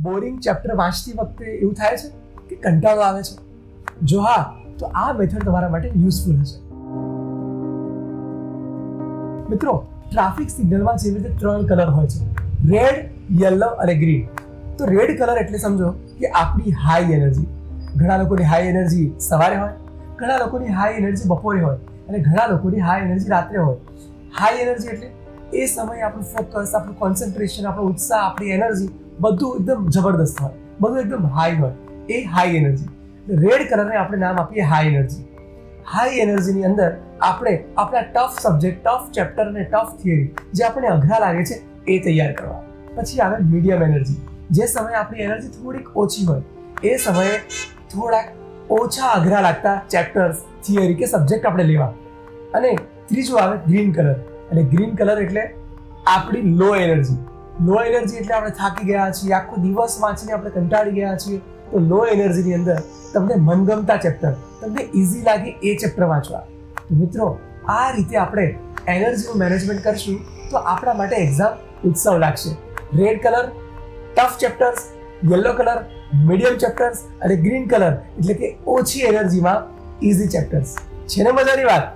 Boring chapter વાંચતી વખતે એવું થાય છે કે કંટાળો આવે છે? જો હા, તો આ મેથડ તમારા માટે યુઝફુલ હશે. મિત્રો, ટ્રાફિક સિગ્નલમાં જેવી રીતે 3 કલર હોય છે, રેડ, યલો અને ગ્રીન. તો રેડ કલર એટલે સમજો કે આપણી હાઈ એનર્જી. ઘણા લોકોની હાઈ એનર્જી સવારે હોય, ઘણા લોકોની હાઈ એનર્જી બપોરે હોય અને ઘણા લોકોની હાઈ એનર્જી રાત્રે હોય. હાઈ એનર્જી એટલે એ સમયે આપણું ફોકસ, આપણું કોન્સન્ટ્રેશન, આપણો ઉત્સાહ, આપણી એનર્જી બધું એકદમ જબરદસ્ત હોય, બધું એકદમ હાઈ હોય. એ હાઈ એનર્જી. રેડ કલરને આપણે નામ આપીએ હાઈ એનર્જી. હાઈ એનર્જીની અંદર આપણે આપણા ટફ સબ્જેક્ટ, ટફ ચેપ્ટર અને ટફ થિયરી જે આપણને અઘરા લાગે છે એ તૈયાર કરવા. પછી આવે મીડિયમ એનર્જી. જે સમયે આપણી એનર્જી થોડીક ઓછી હોય એ સમયે થોડાક ઓછા અઘરા લાગતા ચેપ્ટર્સ, થિયરી કે સબ્જેક્ટ આપણે લેવા. અને ત્રીજું આવે ગ્રીન કલર. અને ગ્રીન કલર એટલે આપણી લો એનર્જી. લો એનર્જી એટલે આપણે થાકી ગયા છીએ, આખો દિવસ વાંચીને આપણે કંટાળી ગયા છીએ. તો લો એનર્જીની અંદર તમને મનગમતા ચેપ્ટર, તમને ઇઝી લાગે એ ચેપ્ટર વાંચવા. તો મિત્રો, આ રીતે આપણે એનર્જીનું મેનેજમેન્ટ કરશું તો આપણા માટે એક્ઝામ ઉત્સવ લાગશે. Red colour tough chapters, yellow colour medium chapters અને ગ્રીન કલર એટલે કે ઓછી એનર્જીમાં ઇઝી ચેપ્ટર્સ. છે ને મજાની વાત?